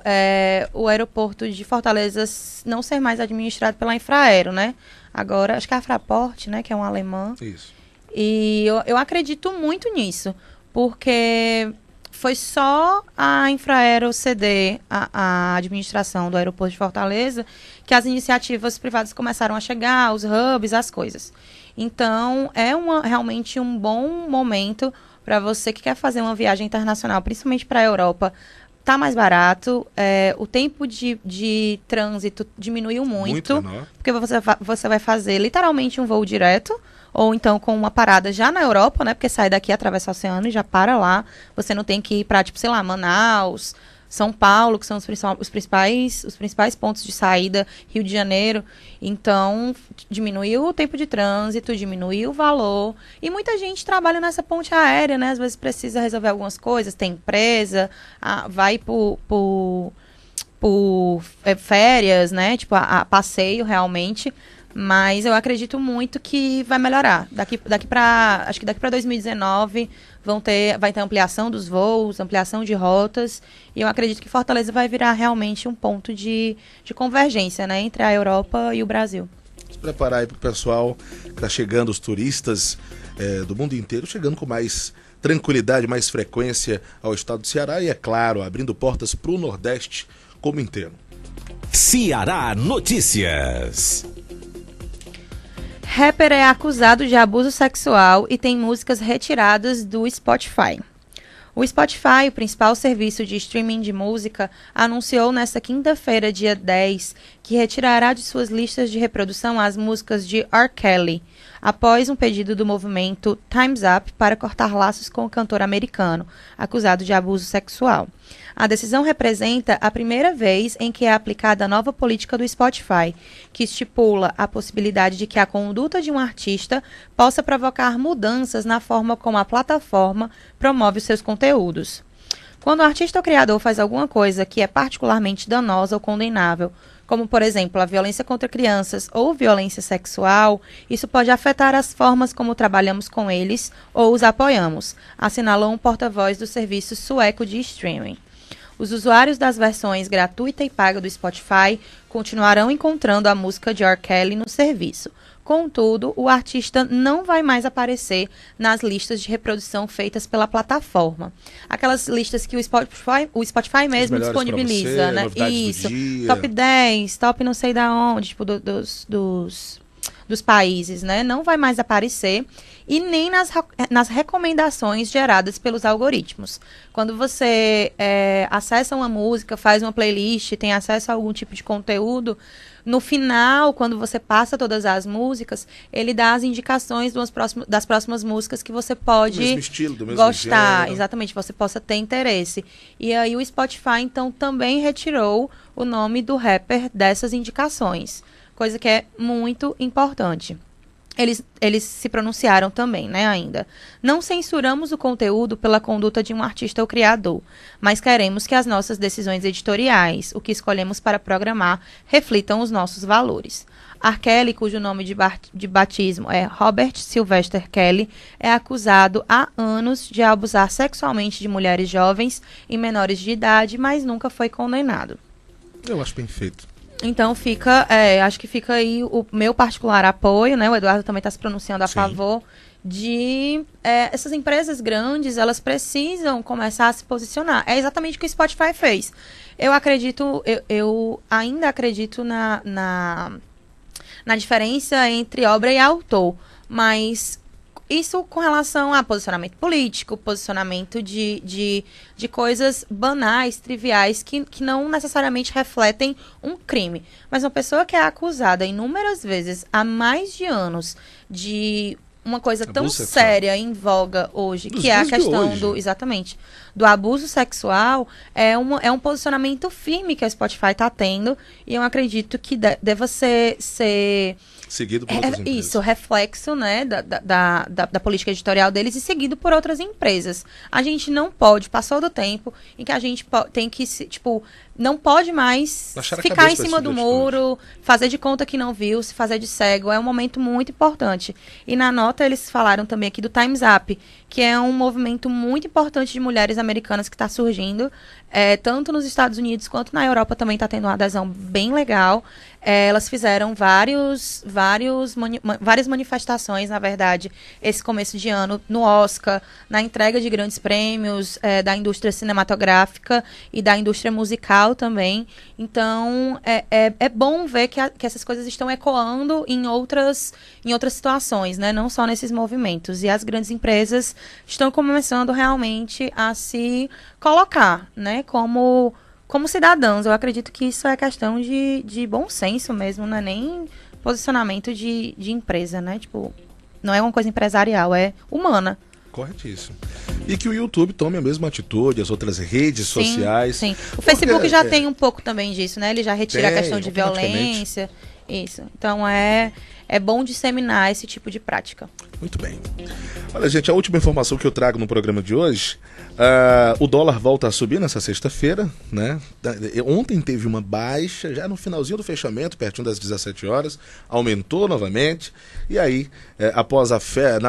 B: o aeroporto de Fortaleza não ser mais administrado pela Infraero, né? Agora, acho que é a Fraport, né? Que é um alemã.
A: Isso.
B: E eu acredito muito nisso, porque foi só a Infraero ceder a administração do aeroporto de Fortaleza que as iniciativas privadas começaram a chegar, os hubs, as coisas. Então, é realmente um bom momento para você que quer fazer uma viagem internacional, principalmente para a Europa. Tá mais barato, o tempo de trânsito diminuiu muito porque você vai fazer literalmente um voo direto, ou então com uma parada já na Europa, né? Porque sai daqui, atravessa o oceano e já para lá. Você não tem que ir para, tipo, sei lá, Manaus, São Paulo, que são os principais pontos de saída, Rio de Janeiro. Então, diminuiu o tempo de trânsito, diminuiu o valor. E muita gente trabalha nessa ponte aérea, né? Às vezes precisa resolver algumas coisas, tem empresa, vai por férias, né? Tipo, a passeio realmente. Mas eu acredito muito que vai melhorar. Acho que daqui para 2019 vai ter ampliação dos voos, ampliação de rotas. E eu acredito que Fortaleza vai virar realmente um ponto de convergência, né, entre a Europa e o Brasil.
A: Se preparar aí para o pessoal que está chegando, os turistas do mundo inteiro, chegando com mais tranquilidade, mais frequência ao estado do Ceará e, é claro, abrindo portas para o Nordeste como inteiro.
D: Ceará Notícias.
B: Rapper é acusado de abuso sexual e tem músicas retiradas do Spotify. O Spotify, o principal serviço de streaming de música, anunciou nesta quinta-feira, dia 10, que retirará de suas listas de reprodução as músicas de R. Kelly, após um pedido do movimento Time's Up para cortar laços com o cantor americano, acusado de abuso sexual. A decisão representa a primeira vez em que é aplicada a nova política do Spotify, que estipula a possibilidade de que a conduta de um artista possa provocar mudanças na forma como a plataforma promove os seus conteúdos. Quando o artista ou criador faz alguma coisa que é particularmente danosa ou condenável, como, por exemplo, a violência contra crianças ou violência sexual, isso pode afetar as formas como trabalhamos com eles ou os apoiamos, assinalou um porta-voz do serviço sueco de streaming. Os usuários das versões gratuita e paga do Spotify continuarão encontrando a música de R. Kelly no serviço. Contudo, o artista não vai mais aparecer nas listas de reprodução feitas pela plataforma. Aquelas listas que o Spotify mesmo disponibiliza,
A: você,
B: né? Isso. Top 10, top não sei da onde, tipo, dos países, né? Não vai mais aparecer e nem nas recomendações geradas pelos algoritmos. Quando você acessa uma música, faz uma playlist, tem acesso a algum tipo de conteúdo, no final, quando você passa todas as músicas, ele dá as indicações das próximas músicas que você pode
A: do mesmo estilo, do mesmo
B: gostar.
A: gênero.
B: Exatamente, você possa ter interesse. E aí o Spotify, então, também retirou o nome do rapper dessas indicações. Coisa que é muito importante. Eles se pronunciaram também, né, ainda. Não censuramos o conteúdo pela conduta de um artista ou criador, mas queremos que as nossas decisões editoriais, o que escolhemos para programar, reflitam os nossos valores. R. Kelly, cujo nome de batismo é Robert Sylvester Kelly, é acusado há anos de abusar sexualmente de mulheres jovens e menores de idade, mas nunca foi condenado.
A: Eu acho bem feito.
B: Então acho que fica aí o meu particular apoio, né? O Eduardo também está se pronunciando a favor de essas empresas grandes, elas precisam começar a se posicionar. É exatamente o que o Spotify fez. Eu ainda acredito na diferença entre obra e autor, mas isso com relação a posicionamento político, posicionamento de coisas banais, triviais, que não necessariamente refletem um crime. Mas uma pessoa que é acusada inúmeras vezes, há mais de anos, de uma coisa tão séria em voga hoje, que é a questão do abuso sexual, é um posicionamento firme que a Spotify está tendo, e eu acredito que deva ser
A: seguido por outras empresas.
B: Isso, reflexo, né, da política editorial deles e seguido por outras empresas. A gente não pode, passou do tempo em que a gente tem que, não pode mais ficar em cima do muro, fazer de conta que não viu, se fazer de cego. É um momento muito importante. E na nota eles falaram também aqui do Time's Up, que é um movimento muito importante de mulheres americanas que está surgindo, tanto nos Estados Unidos quanto na Europa também está tendo uma adesão bem legal. Elas fizeram várias manifestações, na verdade, esse começo de ano, no Oscar, na entrega de grandes prêmios da indústria cinematográfica e da indústria musical também. Então, é bom ver que essas coisas estão ecoando em outras situações, né? Não só nesses movimentos. E as grandes empresas estão começando realmente a se colocar, né, como cidadãos. Eu acredito que isso é questão de bom senso mesmo, não é nem posicionamento de empresa, né? Não é uma coisa empresarial, é humana.
A: Corretíssimo. E que o YouTube tome a mesma atitude, as outras redes sociais.
B: Sim. O Facebook já tem um pouco também disso, né? Ele já retira a questão de violência. Isso. Então é bom disseminar esse tipo de prática.
A: Muito bem. Olha, gente, a última informação que eu trago no programa de hoje, o dólar volta a subir nessa sexta-feira, né? Ontem teve uma baixa, já no finalzinho do fechamento, pertinho das 17 horas, aumentou novamente, e aí, após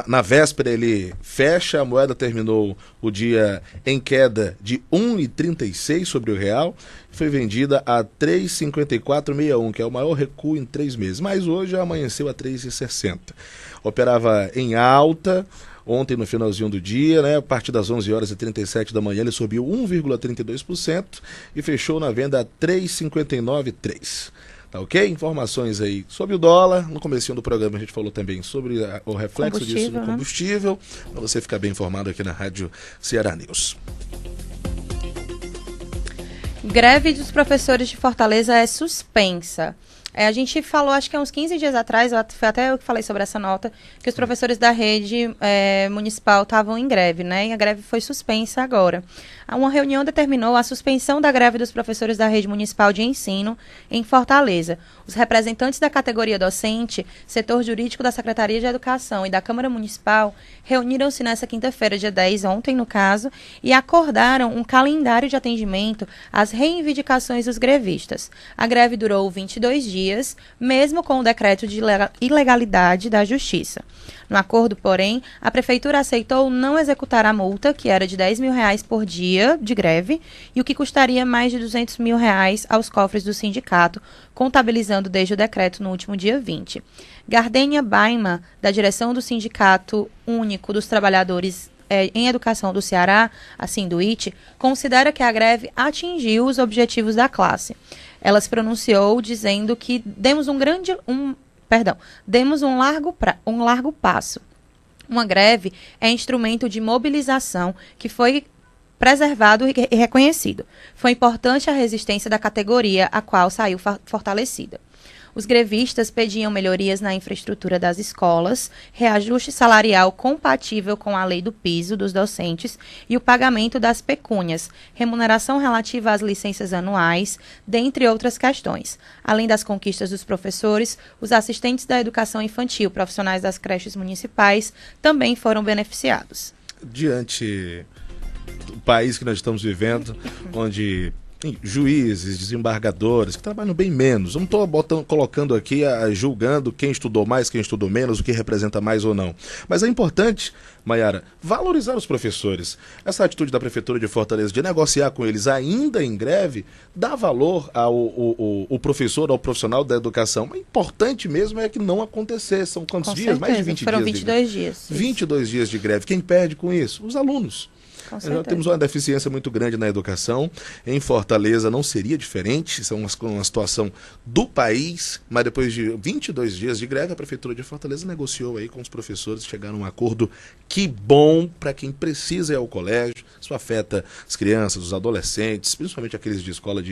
A: na véspera ele fecha, a moeda terminou o dia em queda de 1,36 sobre o real, foi vendida a 3,5461, que é o maior recuo em 3 meses, mas hoje amanheceu a 3,60. Operava em alta ontem no finalzinho do dia, né? A partir das 11h37 da manhã ele subiu 1,32% e fechou na venda a 3,593. Tá ok? Informações aí sobre o dólar. No comecinho do programa a gente falou também sobre o reflexo disso no combustível, para você ficar bem informado aqui na Rádio Ceará News.
B: Greve dos professores de Fortaleza é suspensa. A gente falou, acho que há uns 15 dias atrás, foi até eu que falei sobre essa nota, que os professores da rede municipal estavam em greve, né? E a greve foi suspensa agora. Uma reunião determinou a suspensão da greve dos professores da rede municipal de ensino em Fortaleza. Os representantes da categoria docente, setor jurídico da Secretaria de Educação e da Câmara Municipal reuniram-se nesta quinta-feira, dia 10, ontem no caso, e acordaram um calendário de atendimento às reivindicações dos grevistas. A greve durou 22 dias, mesmo com o decreto de ilegalidade da Justiça. No acordo, porém, a Prefeitura aceitou não executar a multa, que era de R$10 mil por dia de greve, e o que custaria mais de R$200 mil aos cofres do sindicato, contabilizando desde o decreto no último dia 20. Gardênia Baima, da direção do Sindicato Único dos Trabalhadores em Educação do Ceará, a Sinduit, considera que a greve atingiu os objetivos da classe. Ela se pronunciou dizendo que demos um largo passo. Uma greve é instrumento de mobilização que foi preservado e reconhecido. Foi importante a resistência da categoria, a qual saiu fortalecida. Os grevistas pediam melhorias na infraestrutura das escolas, reajuste salarial compatível com a lei do piso dos docentes e o pagamento das pecúnias, remuneração relativa às licenças anuais, dentre outras questões. Além das conquistas dos professores, os assistentes da educação infantil, profissionais das creches municipais, também foram beneficiados.
A: Diante do país que nós estamos vivendo, onde juízes, desembargadores, que trabalham bem menos. Eu não estou colocando aqui, julgando quem estudou mais, quem estudou menos, o que representa mais ou não. Mas é importante, Maiara, valorizar os professores. Essa atitude da Prefeitura de Fortaleza de negociar com eles ainda em greve, dá valor ao professor, ao profissional da educação. O importante mesmo é que não acontecesse. São quantos dias? Mais de 20
B: Foram
A: dias.
B: 22 dias.
A: 22 dias de greve. Quem perde com isso? Os alunos. Nós temos uma deficiência muito grande na educação. Em Fortaleza não seria diferente. Isso é uma situação do país. Mas depois de 22 dias de greve, a Prefeitura de Fortaleza negociou aí com os professores, chegaram a um acordo. Que bom para quem precisa ir ao colégio. Isso afeta as crianças, os adolescentes, principalmente aqueles de escola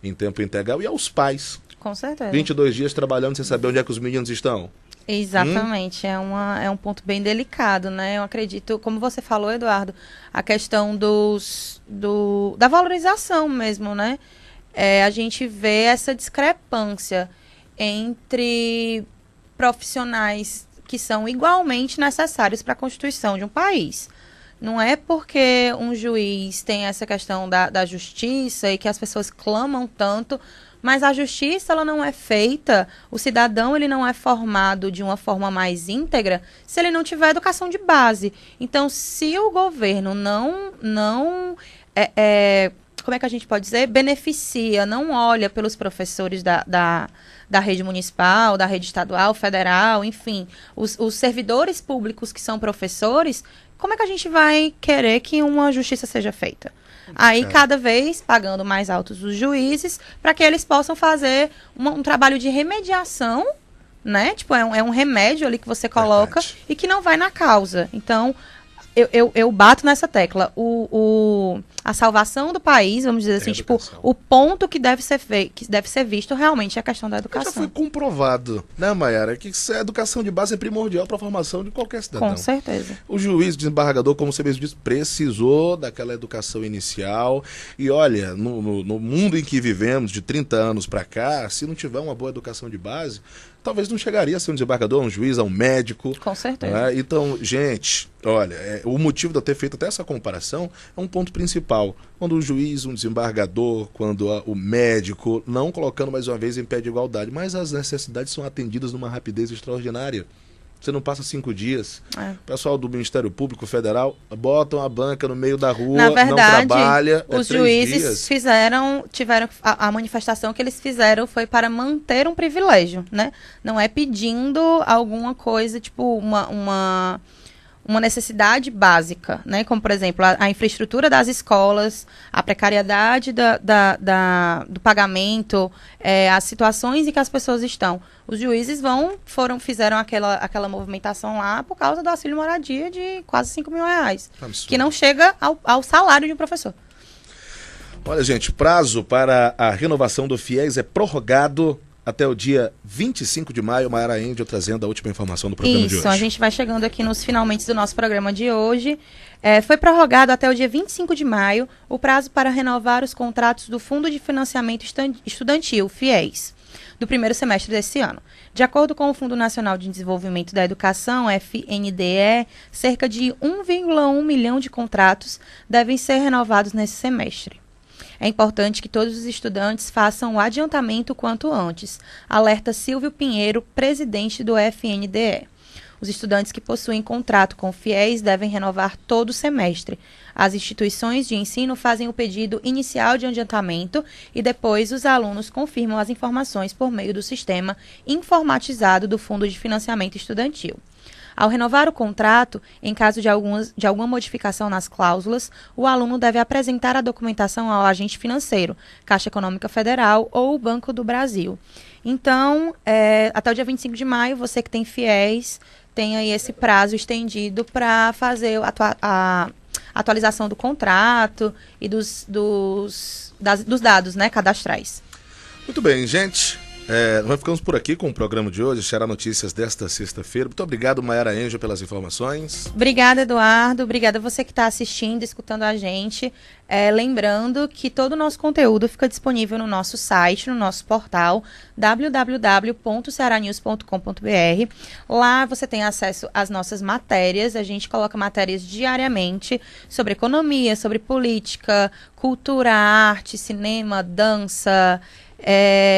A: em tempo integral, e aos pais.
B: Com certeza.
A: 22 dias trabalhando sem saber onde é que os meninos estão.
B: Exatamente, é um ponto bem delicado, né? Eu acredito, como você falou, Eduardo, a questão da valorização mesmo, né? A gente vê essa discrepância entre profissionais que são igualmente necessários para a constituição de um país. Não é porque um juiz tem essa questão da justiça e que as pessoas clamam tanto, mas a justiça ela não é feita, o cidadão ele não é formado de uma forma mais íntegra se ele não tiver educação de base. Então, se o governo não como é que a gente pode dizer? Beneficia, não olha pelos professores da rede municipal, da rede estadual, federal, enfim, os servidores públicos que são professores, como é que a gente vai querer que uma justiça seja feita? Aí, cada vez, pagando mais altos os juízes, para que eles possam fazer um trabalho de remediação, né? Tipo, é um remédio ali que você coloca e que não vai na causa. Então, eu bato nessa tecla. A salvação do país, vamos dizer assim, tipo, o ponto que deve ser visto realmente é a questão da educação.
A: Já foi comprovado, né, Maiara, que a educação de base é primordial para a formação de qualquer cidadão.
B: Com certeza.
A: O juiz desembargador, como você mesmo disse, precisou daquela educação inicial. E olha, no mundo em que vivemos, de 30 anos para cá, se não tiver uma boa educação de base, talvez não chegaria a ser um desembargador, um juiz, um médico.
B: Com certeza.
A: Né? Então, gente, olha, o motivo de eu ter feito até essa comparação é um ponto principal. Quando o juiz, um desembargador, quando o médico, não colocando mais uma vez em pé de igualdade, mas as necessidades são atendidas numa rapidez extraordinária. Você não passa 5 dias. O pessoal do Ministério Público Federal botam a banca no meio da rua,
B: na verdade,
A: não trabalha.
B: Os juízes tiveram a manifestação que eles fizeram foi para manter um privilégio, né? Não é pedindo alguma coisa, tipo uma necessidade básica, né? Como, por exemplo, a infraestrutura das escolas, a precariedade do pagamento, as situações em que as pessoas estão. Os juízes fizeram aquela movimentação lá por causa do auxílio moradia de quase R$5 mil, que não chega ao salário de um professor.
A: Olha, gente, prazo para a renovação do FIES é prorrogado até o dia 25 de maio, Maiara Índio trazendo a última informação do programa de hoje.
B: Isso, a gente vai chegando aqui nos finalmente do nosso programa de hoje. Foi prorrogado até o dia 25 de maio o prazo para renovar os contratos do Fundo de Financiamento Estudantil, FIES, do primeiro semestre desse ano. De acordo com o Fundo Nacional de Desenvolvimento da Educação, FNDE, cerca de 1,1 milhão de contratos devem ser renovados nesse semestre. É importante que todos os estudantes façam o adiantamento quanto antes, alerta Silvio Pinheiro, presidente do FNDE. Os estudantes que possuem contrato com o FIES devem renovar todo o semestre. As instituições de ensino fazem o pedido inicial de adiantamento e depois os alunos confirmam as informações por meio do sistema informatizado do Fundo de Financiamento Estudantil. Ao renovar o contrato, em caso de alguma modificação nas cláusulas, o aluno deve apresentar a documentação ao agente financeiro, Caixa Econômica Federal ou o Banco do Brasil. Então, até o dia 25 de maio, você que tem FIES, tem aí esse prazo estendido para fazer a atualização do contrato e dos dados, né, cadastrais.
A: Muito bem, gente. Nós ficamos por aqui com o programa de hoje, Ceará Notícias desta sexta-feira. Muito obrigado, Mayara Angel, pelas informações.
B: Obrigada, Eduardo. Obrigada a você que está assistindo, escutando a gente. Lembrando que todo o nosso conteúdo fica disponível no nosso site, no nosso portal, www.cearanews.com.br. Lá você tem acesso às nossas matérias. A gente coloca matérias diariamente sobre economia, sobre política, cultura, arte, cinema, dança,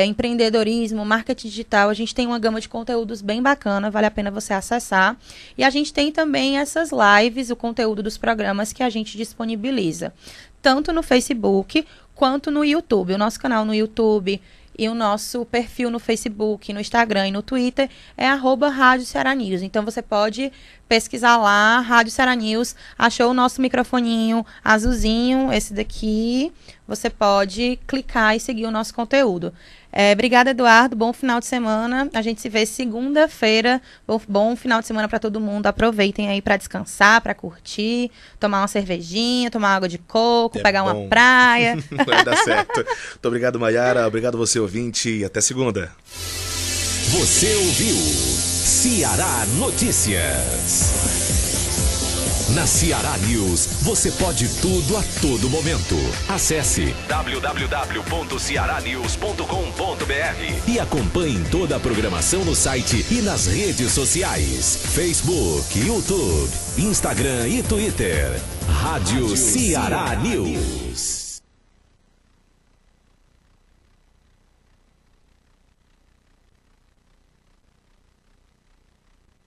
B: empreendedorismo, marketing digital. A gente tem uma gama de conteúdos bem bacana, vale a pena você acessar. E a gente tem também essas lives, o conteúdo dos programas que a gente disponibiliza, tanto no Facebook quanto no YouTube. O nosso canal no YouTube e o nosso perfil no Facebook, no Instagram e no Twitter é @Rádio Ceará News. Então você pode pesquisar lá, Rádio Ceará News, achou o nosso microfoninho azulzinho, esse daqui, você pode clicar e seguir o nosso conteúdo. Obrigada, Eduardo, bom final de semana, a gente se vê segunda-feira, bom final de semana para todo mundo, aproveitem aí para descansar, para curtir, tomar uma cervejinha, tomar água de coco, pegar uma praia.
A: Vai dar certo. Muito obrigado, Mayara, obrigado você, ouvinte, e até segunda.
D: Você ouviu Ceará Notícias. Na Ceará News, você pode tudo a todo momento. Acesse www.cearanews.com.br e acompanhe toda a programação no site e nas redes sociais: Facebook, YouTube, Instagram e Twitter. Rádio Ceará News.